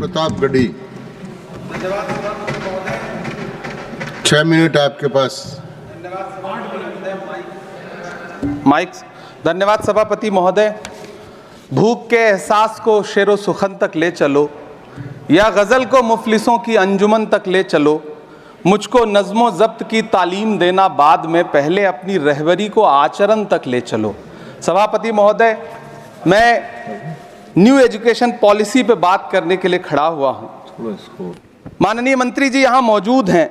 Pratapgarhi. 6 minute आपके पास। Mic. धन्यवाद सभापति महोदय। भूख के एहसास को शेरो सुखन तक ले चलो, या गज़ल को मुफलिसों की अंजुमन तक ले चलो। मुझको नज़्मो ज़ब्त की तालीम देना बाद में, पहले अपनी रहबरी को आचरण तक ले चलो। सभापति महोदय, मैं न्यू एजुकेशन पॉलिसी पे बात करने के लिए खड़ा हुआ हूँ। माननीय मंत्री जी यहाँ मौजूद हैं।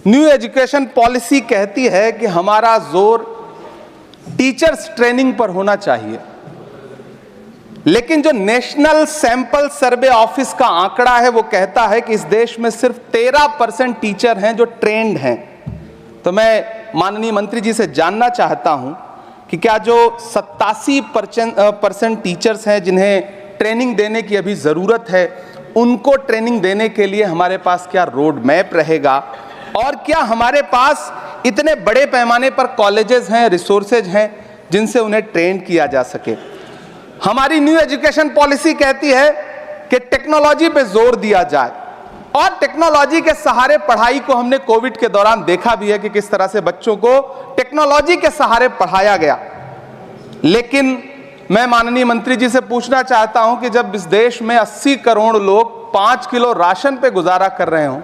न्यू एजुकेशन पॉलिसी कहती है कि हमारा जोर टीचर्स ट्रेनिंग पर होना चाहिए, लेकिन जो नेशनल सैंपल सर्वे ऑफिस का आंकड़ा है वो कहता है कि इस देश में सिर्फ 13% टीचर हैं जो ट्रेंड हैं। तो मैं माननीय मंत्री जी से जानना चाहता हूं कि क्या जो 87% टीचर्स हैं जिन्हें ट्रेनिंग देने की अभी ज़रूरत है, उनको ट्रेनिंग देने के लिए हमारे पास क्या रोड मैप रहेगा, और क्या हमारे पास इतने बड़े पैमाने पर कॉलेजेस हैं, रिसोर्सेज हैं जिनसे उन्हें ट्रेन किया जा सके। हमारी न्यू एजुकेशन पॉलिसी कहती है कि टेक्नोलॉजी पे जोर दिया जाए, और टेक्नोलॉजी के सहारे पढ़ाई को हमने कोविड के दौरान देखा भी है कि किस तरह से बच्चों को टेक्नोलॉजी के सहारे पढ़ाया गया। लेकिन मैं माननीय मंत्री जी से पूछना चाहता हूं कि जब इस देश में 80 करोड़ लोग 5 किलो राशन पे गुजारा कर रहे हों,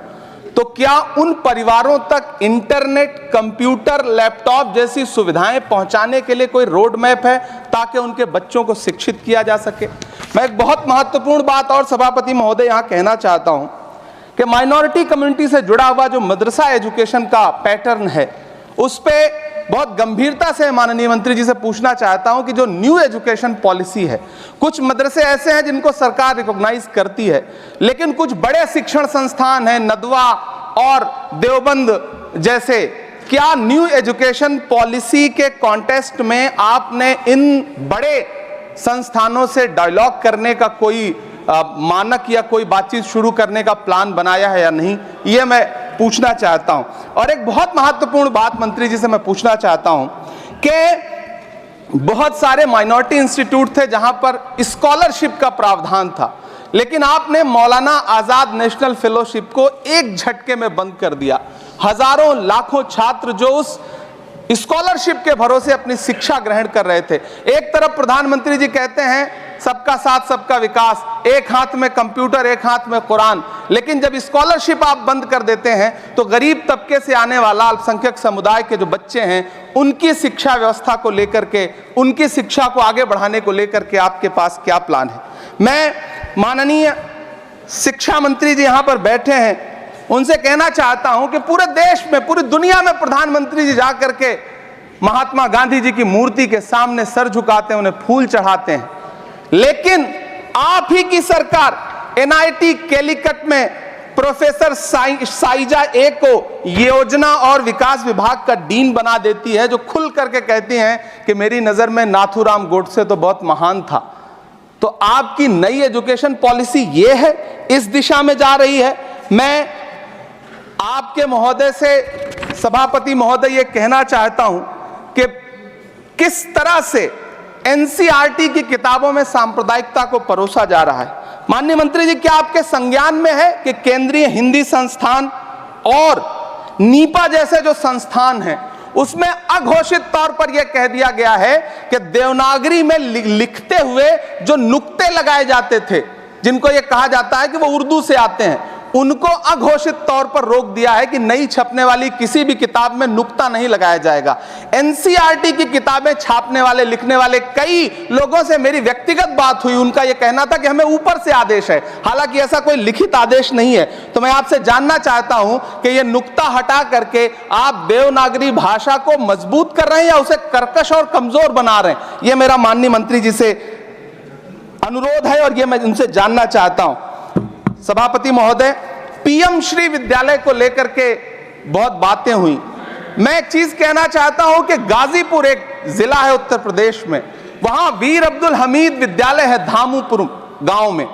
तो क्या उन परिवारों तक इंटरनेट, कंप्यूटर, लैपटॉप जैसी सुविधाएं पहुंचाने के लिए कोई रोड मैप है ताकि उनके बच्चों को शिक्षित किया जा सके? मैं एक बहुत महत्वपूर्ण बात और सभापति महोदय यहां कहना चाहता हूं कि माइनॉरिटी कम्युनिटी से जुड़ा हुआ जो मदरसा एजुकेशन का पैटर्न है, उस पे बहुत गंभीरता से माननीय मंत्री जी से पूछना चाहता हूं कि जो न्यू एजुकेशन पॉलिसी है, कुछ मदरसे ऐसे हैं जिनको सरकार रिकॉग्नाइज करती है, लेकिन कुछ बड़े शिक्षण संस्थान हैं, नदवा और देवबंद जैसे, क्या न्यू एजुकेशन पॉलिसी के कॉन्टेस्ट में आपने इन बड़े संस्थानों से डायलॉग करने का कोई मानक या कोई बातचीत शुरू करने का प्लान बनाया है या नहीं, ये मैं पूछना चाहता हूं। और एक बहुत महत्वपूर्ण बात मंत्री जी से मैं पूछना चाहता हूं कि बहुत सारे माइनॉरिटी इंस्टीट्यूट थे जहां पर स्कॉलरशिप का प्रावधान था, लेकिन आपने मौलाना आजाद नेशनल फेलोशिप को एक झटके में बंद कर दिया। हजारों लाखों छात्र जो उस स्कॉलरशिप के भरोसे अपनी शिक्षा ग्रहण कर रहे थे। एक तरफ प्रधानमंत्री जी कहते हैं सबका साथ सबका विकास, एक हाथ में कंप्यूटर एक हाथ में कुरान, लेकिन जब स्कॉलरशिप आप बंद कर देते हैं तो गरीब तबके से आने वाला अल्पसंख्यक समुदाय के जो बच्चे हैं, उनकी शिक्षा व्यवस्था को लेकर के, उनकी शिक्षा को आगे बढ़ाने को लेकर के आपके पास क्या प्लान है? मैं माननीय शिक्षा मंत्री जी यहाँ पर बैठे हैं, उनसे कहना चाहता हूं कि पूरे देश में, पूरी दुनिया में प्रधानमंत्री जी जाकर के महात्मा गांधी जी की मूर्ति के सामने सर झुकाते हैं, उन्हें फूल चढ़ाते हैं, लेकिन आप ही की सरकार NIT कैलीकट में प्रोफेसर साइजा ए को योजना और विकास विभाग का डीन बना देती है, जो खुल करके कहती हैं कि मेरी नजर में नाथूराम गोडसे तो बहुत महान था। तो आपकी नई एजुकेशन पॉलिसी ये है, इस दिशा में जा रही है। मैं आपके महोदय से, सभापति महोदय, ये कहना चाहता हूं कि किस तरह से NCERT की किताबों में सांप्रदायिकता को परोसा जा रहा है। माननीय मंत्री जी, क्या आपके संज्ञान में है कि केंद्रीय हिंदी संस्थान और नीपा जैसे जो संस्थान हैं, उसमें अघोषित तौर पर यह कह दिया गया है कि देवनागरी में लिखते हुए जो नुक्ते लगाए जाते थे, जिनको यह कहा जाता है कि वो उर्दू से आते हैं, उनको अघोषित तौर पर रोक दिया है कि नई छपने वाली किसी भी किताब में नुक्ता नहीं लगाया जाएगा। NCERT की किताबें छापने वाले, लिखने वाले कई लोगों से मेरी व्यक्तिगत बात हुई, उनका यह कहना था कि हमें ऊपर से आदेश है, हालांकि ऐसा कोई लिखित आदेश नहीं है। तो मैं आपसे जानना चाहता हूं कि यह नुक्ता हटा करके आप देवनागरी भाषा को मजबूत कर रहे हैं या उसे कर्कश और कमजोर बना रहे हैं? यह मेरा माननीय मंत्री जी से अनुरोध है और यह मैं उनसे जानना चाहता हूं। सभापति महोदय, PM श्री विद्यालय को लेकर के बहुत बातें हुई। मैं एक चीज कहना चाहता हूं कि गाजीपुर एक जिला है उत्तर प्रदेश में, वहां वीर अब्दुल हमीद विद्यालय है धामूपुर गांव में।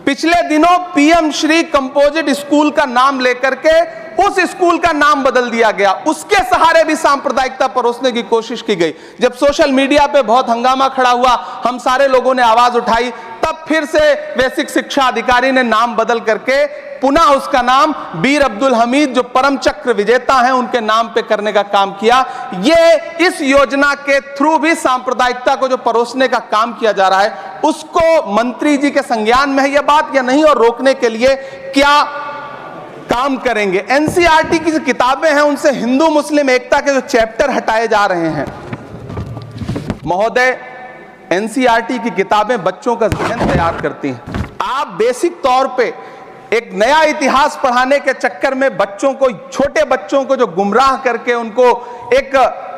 पिछले दिनों PM श्री कंपोजिट स्कूल का नाम लेकर के उस स्कूल का नाम बदल दिया गया, उसके सहारे भी सांप्रदायिकता परोसने की कोशिश की गई। जब सोशल मीडिया पे बहुत हंगामा खड़ा हुआ, हम सारे लोगों ने आवाज उठाई, तब तब फिर से बेसिक शिक्षा अधिकारी ने नाम बदल करके पुनः उसका नाम बीर अब्दुल हमीद, जो परम चक्र विजेता हैं, उनके नाम पे करने का काम किया। ये इस योजना के थ्रू भी सांप्रदायिकता को जो परोसने का काम किया जा रहा है, उसको मंत्री जी के संज्ञान में है यह बात या नहीं, और रोकने के लिए क्या काम करेंगे। एनसीईआरटी की जो किताबें हैं उनसे हिंदू मुस्लिम एकता के जो चैप्टर हटाए जा रहे हैं। महोदय, एनसीईआरटी की किताबें बच्चों का ज़हन तैयार करती हैं। आप बेसिक तौर पे एक नया इतिहास पढ़ाने के चक्कर में बच्चों को, छोटे बच्चों को जो गुमराह करके उनको एक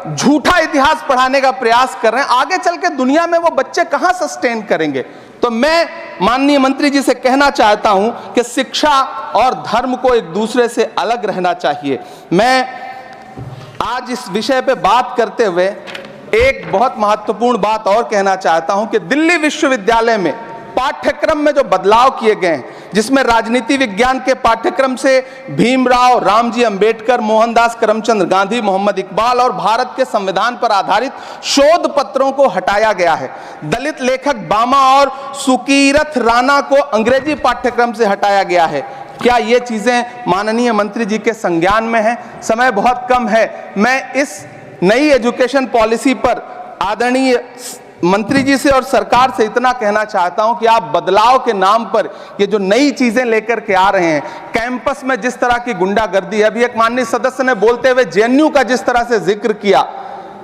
झूठा इतिहास पढ़ाने का प्रयास कर रहे हैं, आगे चल के दुनिया में वो बच्चे कहां सस्टेन करेंगे। तो मैं माननीय मंत्री जी से कहना चाहता हूं कि शिक्षा और धर्म को एक दूसरे से अलग रहना चाहिए। मैं आज इस विषय पे बात करते हुए एक बहुत महत्वपूर्ण बात और कहना चाहता हूं कि दिल्ली विश्वविद्यालय में पाठ्यक्रम में जो बदलाव किए गए हैं, जिसमें राजनीति विज्ञान के पाठ्यक्रम से भीमराव, रामजी अंबेडकर, मोहनदास करमचंद गांधी, मोहम्मद इकबाल और भारत के संविधान पर आधारित शोध पत्रों को हटाया गया है। दलित लेखक बामा और सुकीरथ राणा को अंग्रेजी पाठ्यक्रम से हटाया गया है। क्या ये चीजें माननीय मंत्री जी के संज्ञान में है? समय बहुत कम है। मैं इस नई एजुकेशन पॉलिसी पर आदरणीय मंत्री जी से और सरकार से इतना कहना चाहता हूं कि आप बदलाव के नाम पर ये जो नई चीजें लेकर के आ रहे हैं, कैंपस में जिस तरह की गुंडागर्दी है, अभी एक माननीय सदस्य ने बोलते हुए जेएनयू का जिस तरह से जिक्र किया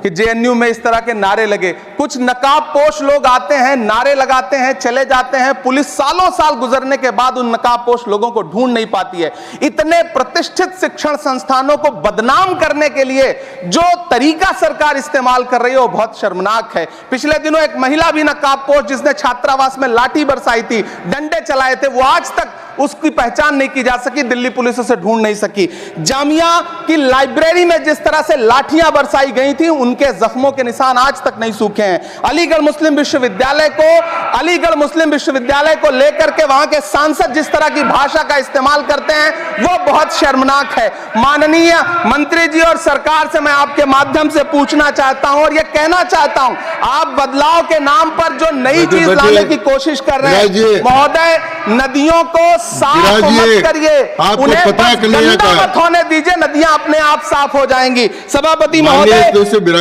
कि जेएनयू में इस तरह के नारे लगे, कुछ नकाबपोश लोग आते हैं, नारे लगाते हैं, चले जाते हैं, पुलिस सालों साल गुजरने के बाद उन नकाबपोश लोगों को ढूंढ नहीं पाती है। इतने प्रतिष्ठित शिक्षण संस्थानों को बदनाम करने के लिए जो तरीका सरकार इस्तेमाल कर रही है वो बहुत शर्मनाक है। पिछले दिनों एक महिला भी नकाबपोश, जिसने छात्रावास में लाठी बरसाई थी, डंडे चलाए थे, वो आज तक उसकी पहचान नहीं की जा सकी, दिल्ली पुलिस उसे ढूंढ नहीं सकी। जामिया की लाइब्रेरी में जिस तरह से लाठियां बरसाई गई थी, उनके जख्मों के निशान आज तक नहीं सूखे हैं। अलीगढ़ मुस्लिम विश्वविद्यालय को लेकर के वहां के सांसद जिस तरह की भाषा का इस्तेमाल करते हैं, वो बहुत शर्मनाक है। माननीय मंत्री जी और सरकार से मैं आपके माध्यम से पूछना चाहता हूं और यह कहना चाहता हूं, आप बदलाव के नाम पर जो नई चीज लाने की कोशिश कर रहे हैं, महोदय, नदियों को साफ मत करिए, उन्हें बस गंदा मत होने दीजिए, नदियां अपने आप साफ हो जाएंगी। सभापति महोदय,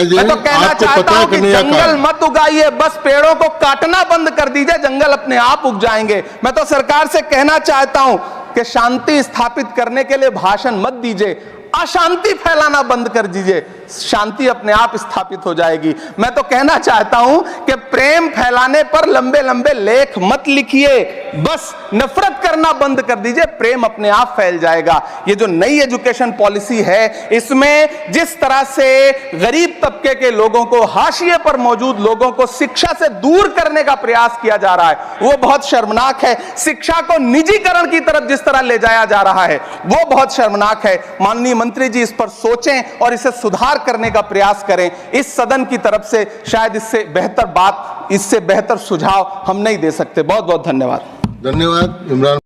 मैं तो कहना चाहता हूं कि जंगल मत उगाइए, बस पेड़ों को काटना बंद कर दीजिए, जंगल अपने आप उग जाएंगे। मैं तो सरकार से कहना चाहता हूं कि शांति स्थापित करने के लिए भाषण मत दीजिए, अशांति फैलाना बंद कर दीजिए, शांति अपने आप स्थापित हो जाएगी। मैं तो कहना चाहता हूं कि प्रेम फैलाने पर लंबे लंबे लेख मत लिखिए, बस नफरत करना बंद कर दीजिए, प्रेम अपने आप फैल जाएगा। ये जो नई एजुकेशन पॉलिसी है, इसमें जिस तरह से गरीब तबके के लोगों को, हाशिए पर मौजूद लोगों को शिक्षा से दूर करने का प्रयास किया जा रहा है, वो बहुत शर्मनाक है। शिक्षा को निजीकरण की तरफ जिस तरह ले जाया जा रहा है, वो बहुत शर्मनाक है। माननीय मंत्री जी इस पर सोचें और इसे सुधार करने का प्रयास करें। इस सदन की तरफ से शायद इससे बेहतर बात, इससे बेहतर सुझाव हम नहीं दे सकते। बहुत बहुत धन्यवाद। धन्यवाद इमरान।